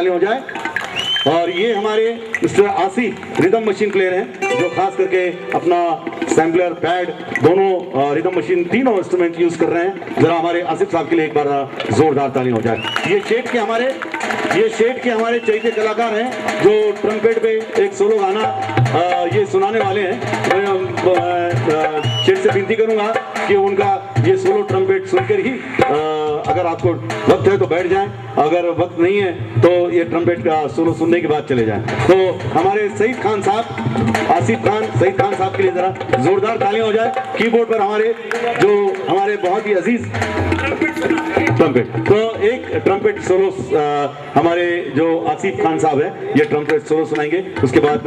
ताली हो जाए। और ये हमारे mister Asif rhythm machine player हैं, जो खास करके अपना सैम्पलर पैड दोनों रिदम मशीन तीनों इंस्ट्रूमेंट यूज कर रहे हैं। जरा हमारे आसिफ साहब के लिए एक बार जोरदार ताली हो जाए। ये शेड के हमारे चैते कलाकार हैं, जो ट्रम्पेट पे एक सोलो गाना ये सुनाने वाले हैं। मैं शेड से विनती करूंगा कि उनका ये सोलो ट्रम्पेट सुनकर ही अगर आपको वक्त है तो बैठ जाएं, अगर वक्त नहीं है तो ये ट्रम्पेट का सोलो सुनने के बाद चले जाएं। तो हमारे सईद खान साहब, सईद खान साहब के लिए जरा जोरदार तालियां हो जाए। कीबोर्ड पर हमारे बहुत ही अजीज ट्रम्पेट, तो एक ट्रम्पेट सोलो हमारे जो आसिफ खान साहब है ये ट्रम्पेट सोलो सुनाएंगे। उसके बाद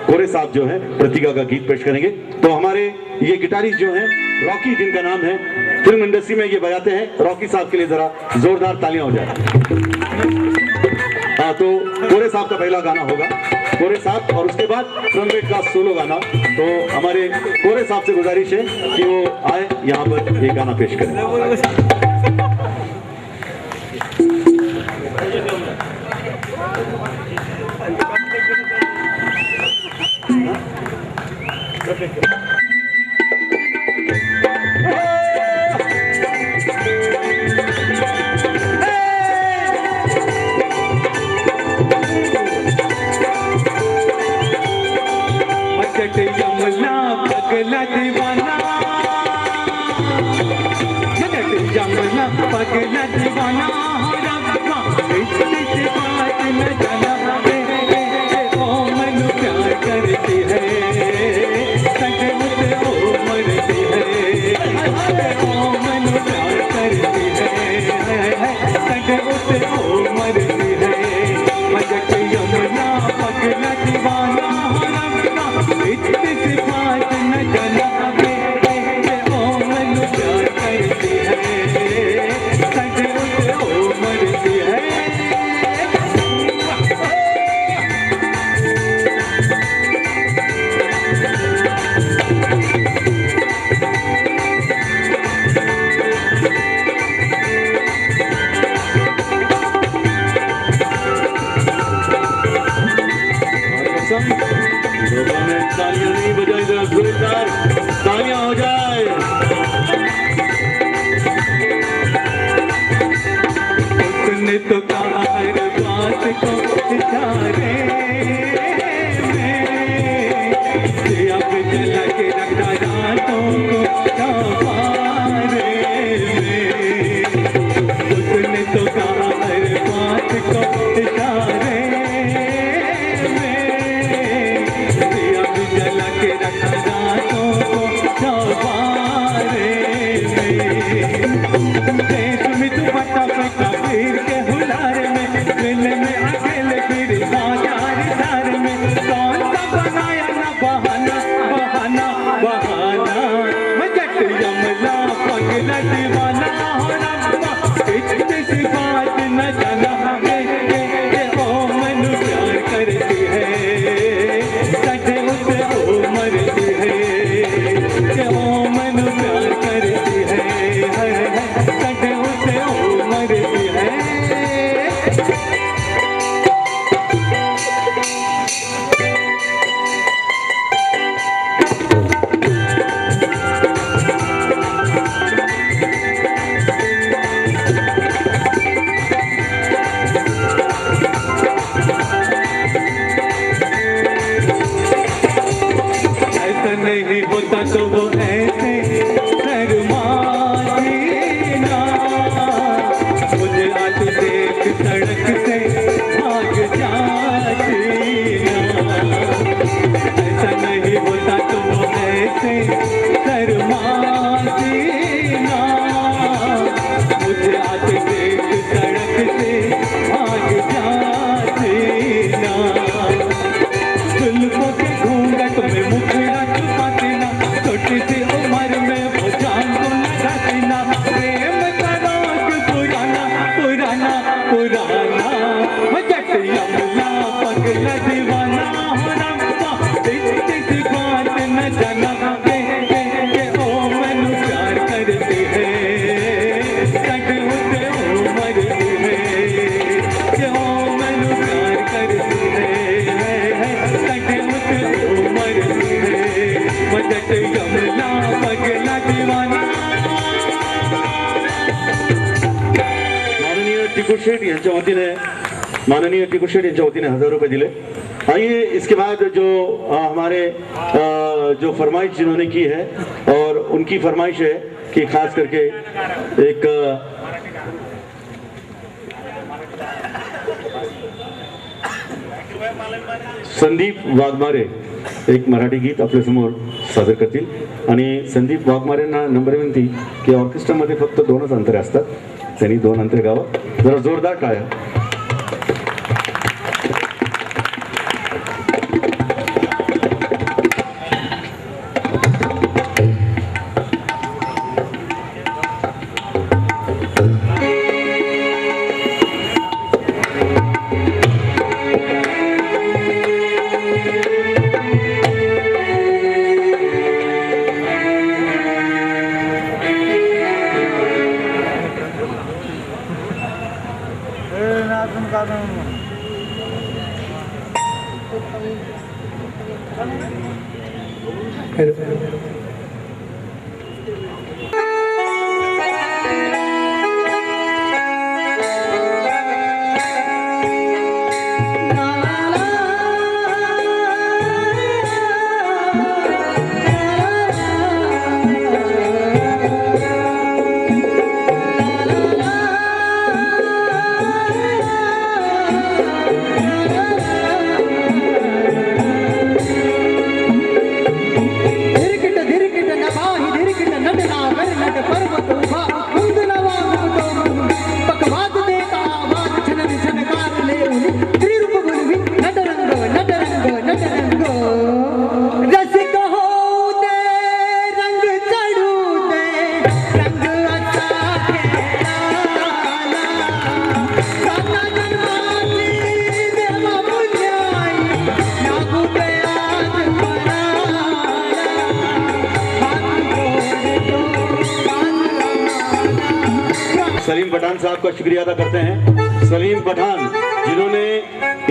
कोरे साहब जो है प्रतिका का गीत पेश करेंगे। तो हमारे ये गिटारिस्ट जो हैं रॉकी, जिनका नाम है, फिल्म इंडस्ट्री में ये बजाते हैं, रॉकी साहब के लिए जरा जोरदार तालियां हो जाए। हाँ, तो कोरे साहब का पहला गाना होगा, कोरे साहब, और उसके बाद ट्रम्पेट का सोलो गाना। तो हमारे कोरे साहब से गुजारिश है कि वो आए यहाँ पर ये गाना पेश करें। पगला दीवाना, पगला दीवाना, से बात न जाना ओ मन प्यार करती है, सगे मुझे ओ मरती है, ओ मन प्यार करती है, सगे मुझे ओ मरती है। मजक यमुना पगला दीवाना, से बात न जाना ओ मन प्यार करती है, सगे मुझे ओ मरती है। तालियां नहीं बजाई, जरा जोरदार तालियां हो जाए। उसने तो कहा हर बात को इशारे में, अब जला के रखा रातों को चौबारे में। उसने तो कहा हर बात को इशारे में, अब जला के रखा रातों को चौबारे में। देश में तू बता वीर के हुलार में, दिल में अकेले फिर बाजार धार में, कौन सा बनाया ना बहाना बहाना बहाना। मजट यमला पगला दीवाना हो रब्बा, इतनी सी बात न जाना ओ मन प्यार करती है, सगे उसे ओ मरती है, ओ मन प्यार करती है, सगे उसे ओ मरती है। ऐसा नहीं होता तो वो ऐसे शर्माती ना, मुझे आज देख सड़क से भाग जाती ना। ऐसा नहीं होता तो वो ऐसे शर्माती ना, मुझे आज देख सड़क से भाग जाती ना। जुल्फों के घूंघट में मुखड़ा छुपाती ना, छोटी सी उम्र में वो जान को लगाती ना। प्रेम का राज पुराना पुराना पुराना, मजट यमुना पगला दीवाना हो रब्बा, इतनी सी बात न जाना ओ मन प्यार करती है, सगे उसे ओ मरती है, मरती है कटे मुझको मरती है मदद यमुना पगला दीवाना। माननीय टिकू शेठ यांच्या वतीने माननीय टिकू शेठ यांच्या वतीने 1000 रुपये दिले। आइए इसके बाद जो हमारे जो फरमाइश जिन्होंने की है और उनकी फरमाइश है कि खास करके एक संदीप वाघमारे एक मराठी गीत आपल्या समोर सादर करतील आणि संदीप वाघमारेंना नंबर विनंती की ऑर्केस्ट्रामध्ये फक्त 2च अंतरे असतात, त्यांनी 2 अंतरे गावं। जरा जोरदार टाळ्या। सलीम पठान साहब का शुक्रिया अदा करते हैं। सलीम पठान जिन्होंने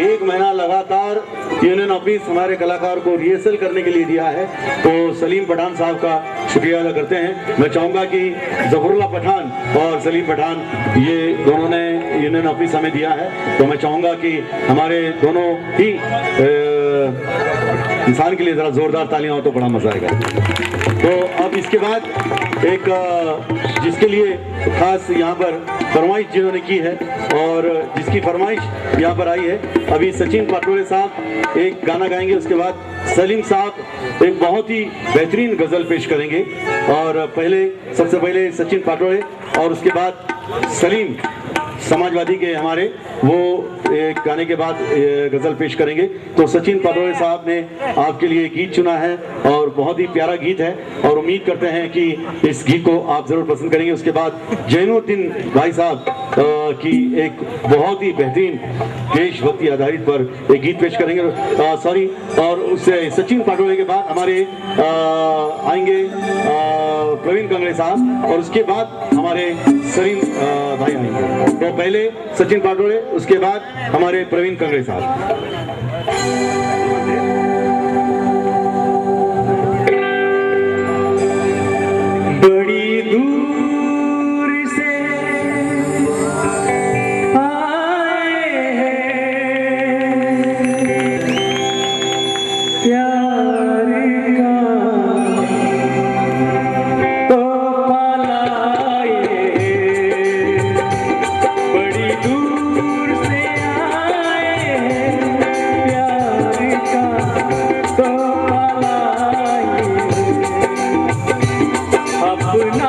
1 महीना लगातार यूनियन ऑफिस हमारे कलाकार को रिहर्सल करने के लिए दिया है, तो सलीम पठान साहब का शुक्रिया अदा करते हैं। मैं चाहूँगा कि जफरुल्लाह पठान और सलीम पठान ये दोनों ने यूनियन ऑफिस हमें दिया है, तो मैं चाहूँगा कि हमारे दोनों ही इंसान के लिए ज़रा ज़ोरदार तालियां हो तो बड़ा मज़ा आएगा। तो अब इसके बाद एक जिसके लिए खास यहाँ पर फरमाइश जिन्होंने की है और जिसकी फरमाइश यहाँ पर आई है, अभी सचिन पाटोले साहब एक गाना गाएंगे, उसके बाद सलीम साहब एक बहुत ही बेहतरीन गज़ल पेश करेंगे। और सबसे पहले सचिन पाटोले और उसके बाद सलीम समाजवादी के हमारे, वो एक गाने के बाद गज़ल पेश करेंगे। तो सचिन पाटोले साहब ने आपके लिए गीत चुना है और बहुत ही प्यारा गीत है और उम्मीद करते हैं कि इस गीत को आप ज़रूर पसंद करेंगे। उसके बाद जैनुद्दीन भाई साहब की एक बहुत ही बेहतरीन देशभक्ति आधारित पर एक गीत पेश करेंगे और उससे सचिन पाटोले के बाद हमारे आएंगे प्रवीण कंगड़े साहब और उसके बाद हमारे सलीम भाई आएंगे। तो पहले सचिन पाटोले, उसके बाद हमारे प्रवीण कंगड़े साहब। बड़ी दूर से आए हैं प्यार का तो पालाए, बड़ी दूर से आए हैं प्यार का तो पालाए, अपना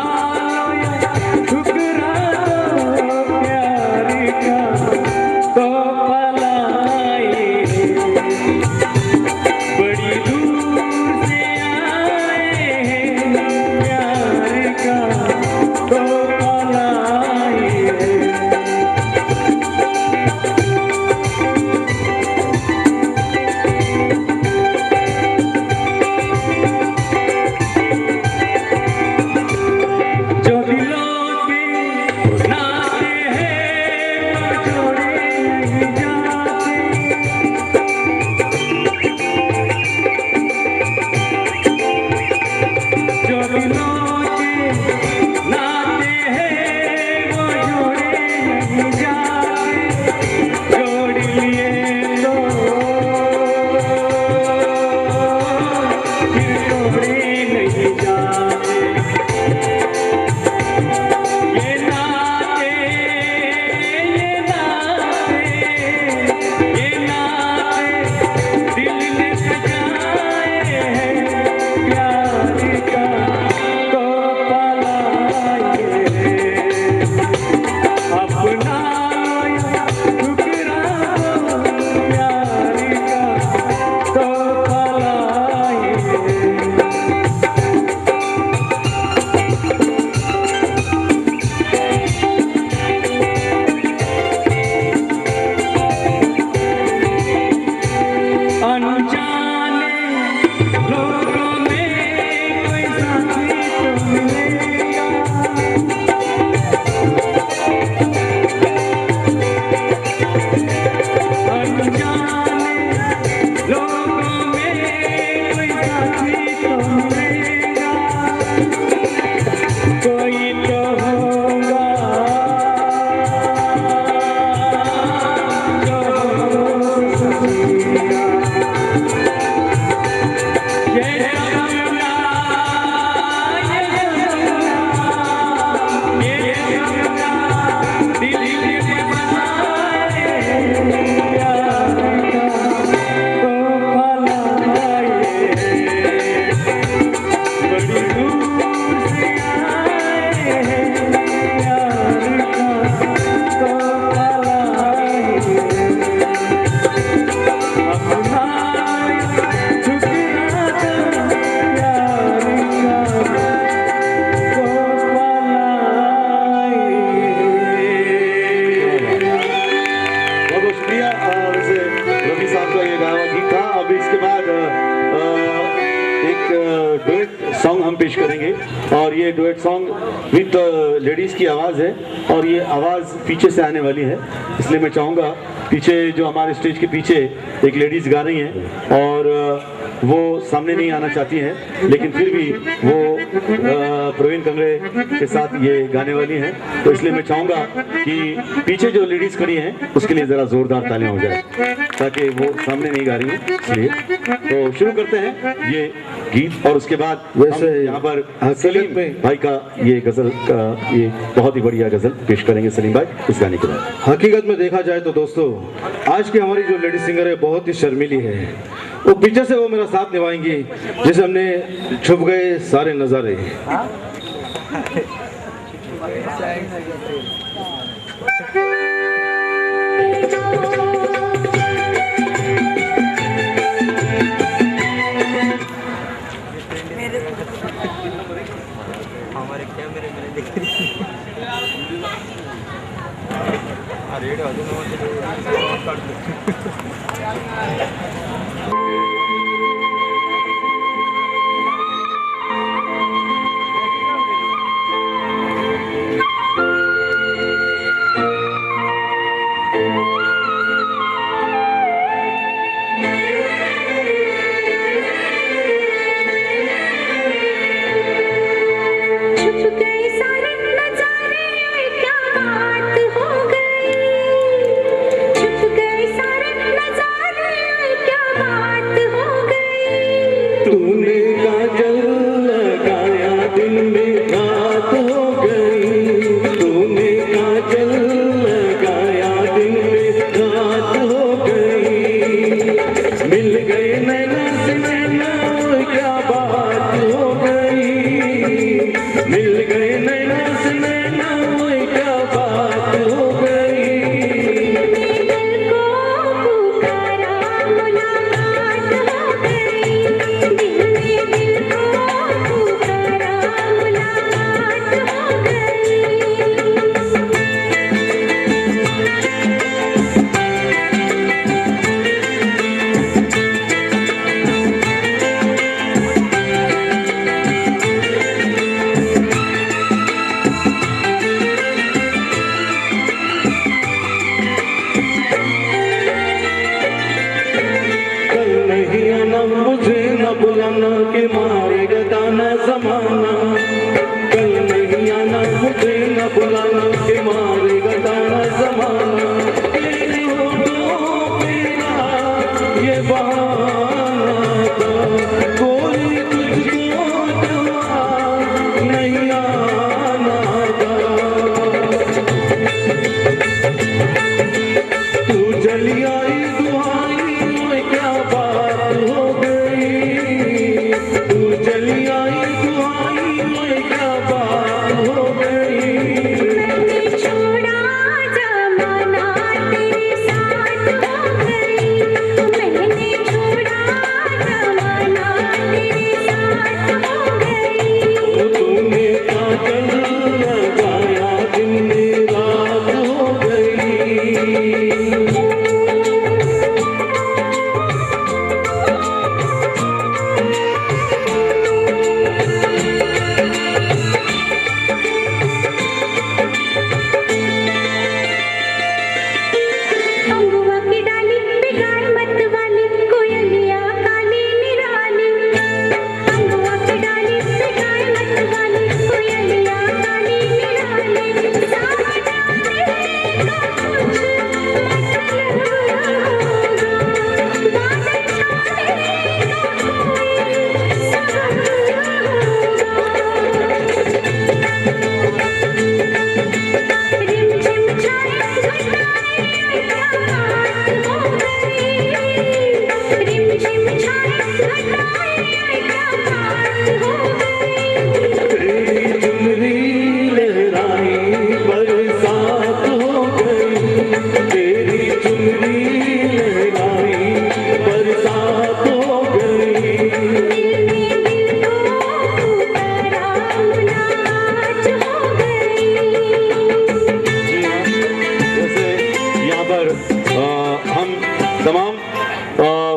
पेश करेंगे और ये डुएट सॉन्ग विद लेडीज़ की आवाज़ है और ये आवाज़ पीछे से आने वाली है, इसलिए मैं चाहूँगा पीछे जो हमारे स्टेज के पीछे एक लेडीज़ गा रही हैं और वो सामने नहीं आना चाहती हैं, लेकिन फिर भी वो प्रवीण कंगड़े के साथ ये गाने वाली हैं, तो इसलिए मैं चाहूँगा कि पीछे जो लेडीज़ खड़ी हैं उसके लिए ज़रा ज़ोरदार तालियां हो जाए, ताकि वो सामने नहीं गा रही हैं, इसलिए तो शुरू करते हैं ये गीत और उसके बाद वैसे यहाँ पर सलीम भाई का ये गज़ल का ये बहुत ही बढ़िया गज़ल पेश करेंगे सलीम भाई इस गाने के बाद। हकीकत में देखा जाए तो दोस्तों, आज की हमारी जो लेडी सिंगर है बहुत ही शर्मीली है। वो पीछे से वो मेरा साथ निभाएंगी जैसे हमने छुप गए सारे नज़ारे। हमारे कैमरे में दिख रही रेडियो के मारे गताना जमाना, कल नहीं आना मुझे न बुलाना के मारे गताना जमाना। तेरे होठों पे ये बहाना था, कोई तुझको जवाब नहीं आना था। तू चली आई दुआई क्या बात हो गई, तू चली आई दुआई में क्या बात हो गई। मैंने छोड़ा जमाना तेरे साथ हो गई, मैंने छोड़ा जमाना तेरे साथ हो गई। तूने काजल लगाया दिन रात हो गई। अंगुआ की डाली पे गाय मत वाली कोयलिया काली निराली, अंगुआ की डाली पे गाय मत वाली कोयलिया काली निराली। सावन आने का कुछ मतलब होगा, बादल छाने का कोई सबब होगा। रिमझिम छाए घटाए क्या बात हो गई, रिमझिम छाए घटाए क्या बात हो गई। तेरी चुनरी लहराई बरसात हो गई, तेरी चुनरी लहराई बरसात हो गई। दिल में दिल को पुकारा मुलाकात हो गई। जी हाँ, वैसे यहाँ पर हम तमाम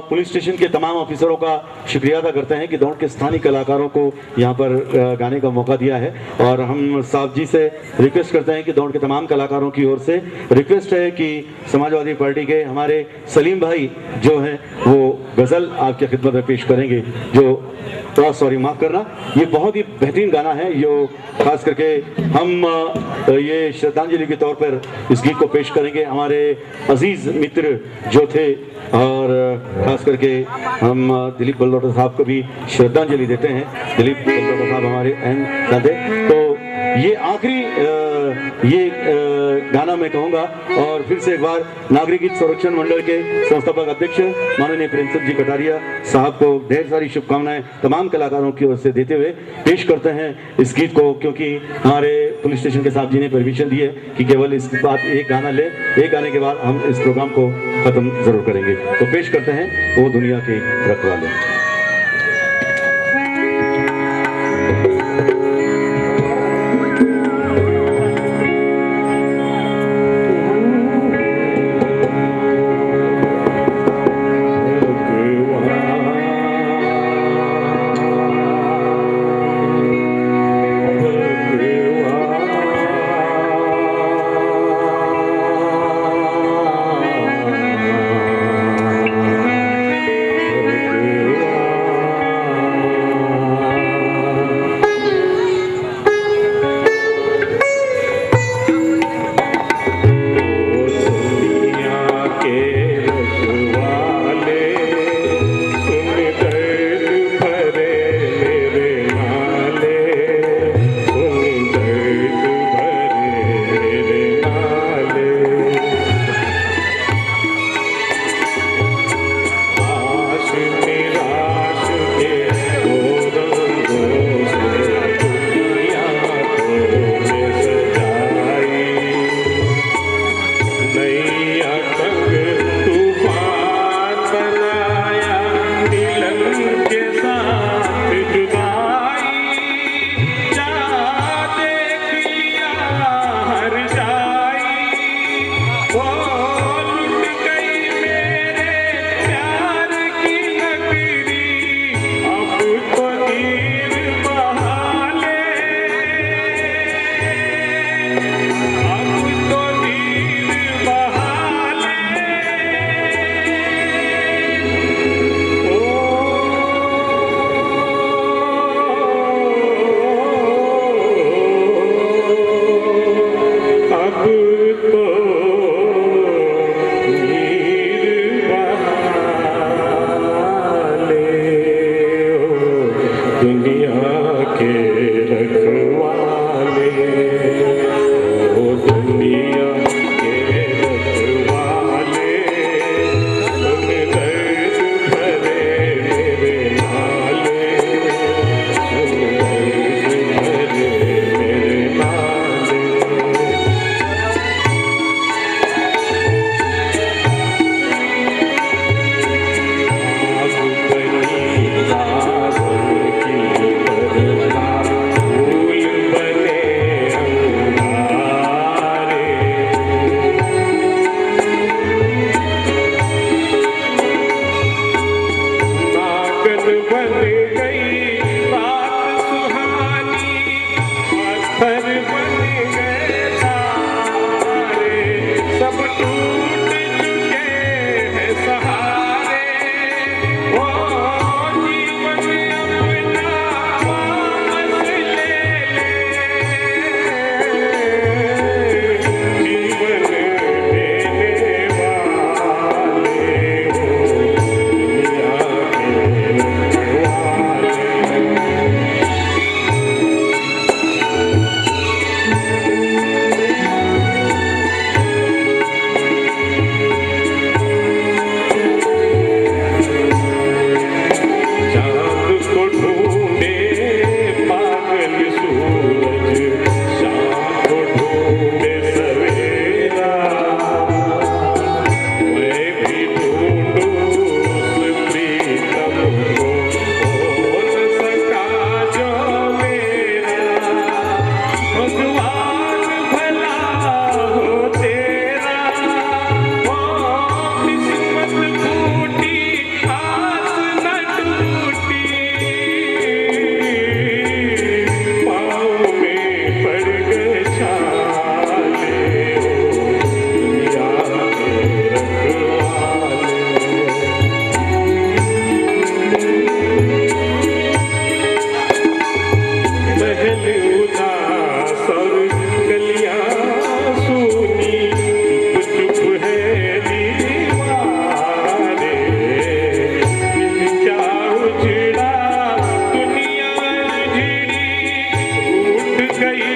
पुलिस स्टेशन के तमाम ऑफिसरों का शुक्रिया अदा करते हैं कि दौड़ के स्थानीय कलाकारों को यहाँ पर गाने का मौका दिया है। और हम साहब जी से रिक्वेस्ट करते हैं कि दौड़ के तमाम कलाकारों की ओर से रिक्वेस्ट है कि समाजवादी पार्टी के हमारे सलीम भाई जो हैं वो गज़ल आपकी खिदमत में पेश करेंगे, जो सॉरी माफ़ करना, ये बहुत ही बेहतरीन गाना है। जो खास करके हम ये श्रद्धांजलि के तौर पर इस गीत को पेश करेंगे हमारे अजीज़ मित्र जो थे, और खास करके हम दिलीप बल्लोटा साहब को भी श्रद्धांजलि देते हैं। दिलीप बल्लोटा साहब हमारे अहम साथी। तो ये आखिरी गाना मैं कहूँगा। और फिर से एक बार नागरिक हित संरक्षण मंडल के संस्थापक अध्यक्ष माननीय प्रेमचंद जी कटारिया साहब को ढेर सारी शुभकामनाएं तमाम कलाकारों की ओर से देते हुए पेश करते हैं इस गीत को, क्योंकि हमारे पुलिस स्टेशन के साहब जी ने परमिशन दी है कि केवल इसके बाद एक गाना ले, एक गाने के बाद हम इस प्रोग्राम को खत्म जरूर करेंगे। तो पेश करते हैं वो दुनिया के रखवाले। महल उदास और गलियां सूनी, चुप चुप है दीवारे, क्या उजड़ा दुनिया उजड़ी, उठ गई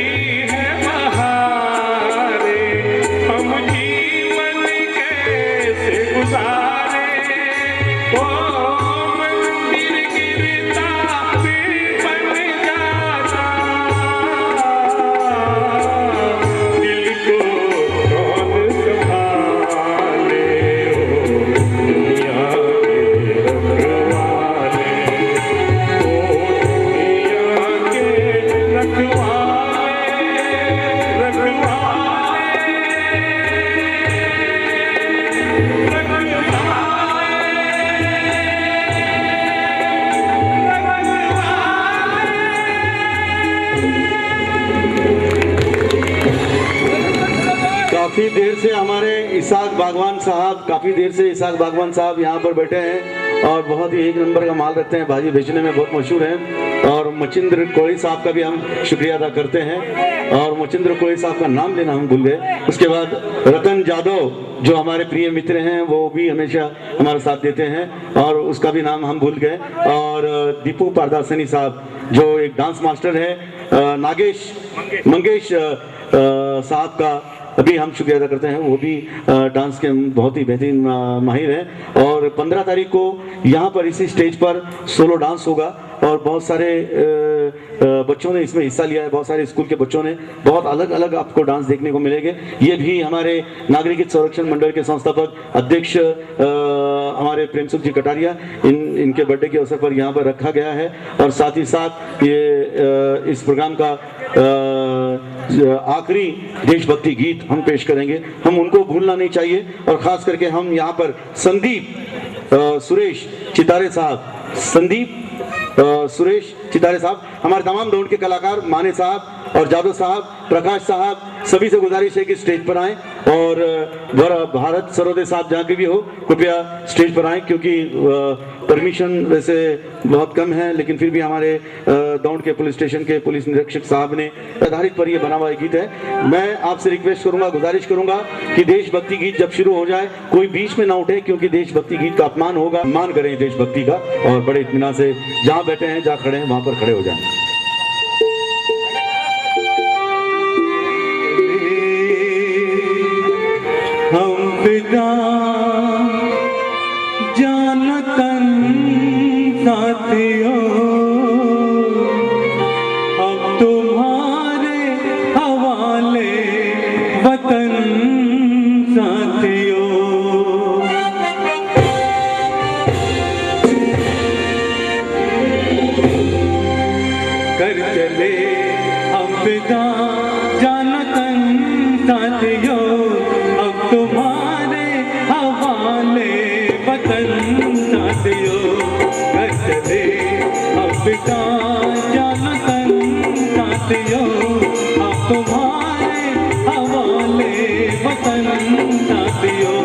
है बहारे, हम जीवन कैसे गुजारे, ओ मंदिर गिरता फिर बन जाता, दिल को कौन संभाले, ओ दुनिया के रखवाले, ओ दुनिया के रखवाले, काफी देर से हमारे इसाक बागवान साहब यहाँ पर बैठे हैं और बहुत ही एक नंबर का माल रखते हैं, भाजी बेचने में बहुत मशहूर हैं। और मचिंद्र कोहली साहब का भी हम शुक्रिया अदा करते हैं, और मचिंद्र कोहली साहब का नाम लेना हम भूल गए। उसके बाद रतन जादव जो हमारे प्रिय मित्र हैं, वो भी हमेशा हमारे साथ देते हैं और उसका भी नाम हम भूल गए। और दीपू पारदासनी साहब जो एक डांस मास्टर है, मंगेश साहब का अभी हम शुक्रिया अदा करते हैं, वो भी डांस के बहुत ही बेहतरीन माहिर हैं। और 15 तारीख को यहाँ पर इसी स्टेज पर सोलो डांस होगा और बहुत सारे बच्चों ने इसमें हिस्सा लिया है, बहुत सारे स्कूल के बच्चों ने, बहुत अलग अलग आपको डांस देखने को मिलेंगे। ये भी हमारे नागरिक हित संरक्षण मंडल के संस्थापक अध्यक्ष हमारे प्रेम सुख जी कटारिया, इनके बर्थडे के अवसर पर यहाँ पर रखा गया है। और साथ ही साथ ये इस प्रोग्राम का आखिरी देशभक्ति गीत हम पेश करेंगे, हम उनको भूलना नहीं चाहिए। और खास करके हम यहाँ पर संदीप सुरेश चितारे साहब, हमारे तमाम दौड़ के कलाकार माने साहब और जादव साहब, प्रकाश साहब, सभी से गुजारिश है कि स्टेज पर आएं। और भारत सरोदे साहब जहाँ के भी हो, कृपया स्टेज पर आएं, क्योंकि परमिशन वैसे बहुत कम है, लेकिन फिर भी हमारे दौड़ के पुलिस स्टेशन के पुलिस निरीक्षक साहब ने आधारित पर यह बना हुआ गीत है। मैं आपसे रिक्वेस्ट करूंगा, गुजारिश करूंगा कि देशभक्ति गीत जब शुरू हो जाए कोई बीच में ना उठे, क्योंकि देशभक्ति गीत का अपमान होगा। मान करें देशभक्ति का और बड़े इत्मीनान से जहाँ बैठे हैं, जहाँ खड़े हैं, वहां पर खड़े हो जाएं। हम फिदा जानतन साथियों, अब तुम्हारे हवाले वतन साथियों। कर चले हम फिदा जानतन साथियों, अब तुम्हारे हवाले वतन साथियों। कर चले हम फिदा जानतन साथियों, अब तुम्हारे हवाले वतन साथियों।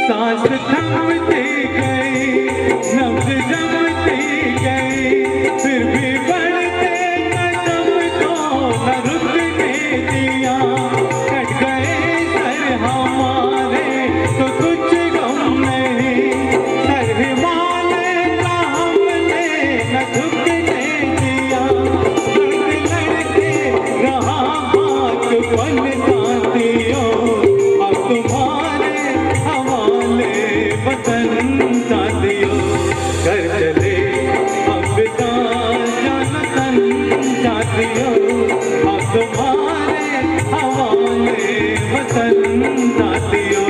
सांस थमती गई, नब्ज़ जमती गई, फिर भी बढ़ते कदम को न रुकने दिया। कट गए सर हमारे तो कुछ गम नहीं, सर हिमालय का हमने न झुकने दिया। लड़ लड़के रहा बात बन साथियों, अब तुम्हारे हवाले वतन साथियों। कर चले हम फिदा जानतन साथियों, अब तुम्हारे हवाले वतन साथियों।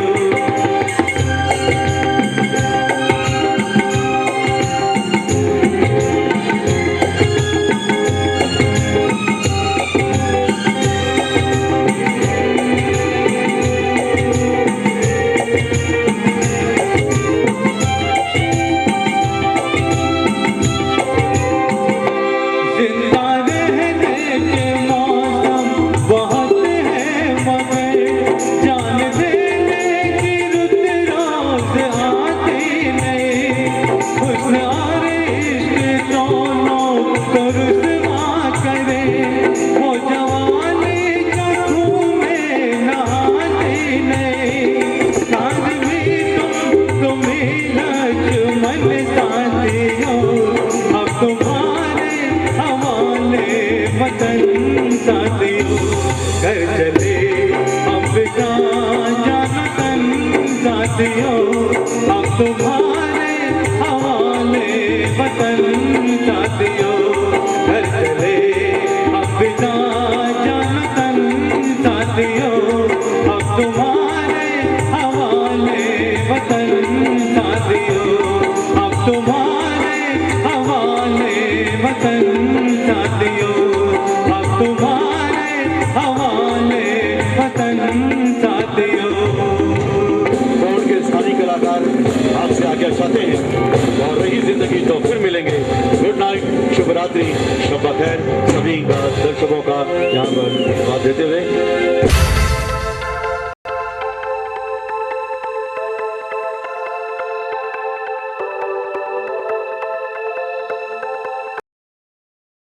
हवाले वतन साथियों। और के स्थानीय कलाकार आपसे आज्ञा चाहते हैं और रही जिंदगी तो फिर मिलेंगे। गुड नाइट, शुभ रात्रि, शब खैर सभी दर्शकों का यहाँ पर धन्यवाद देते हुए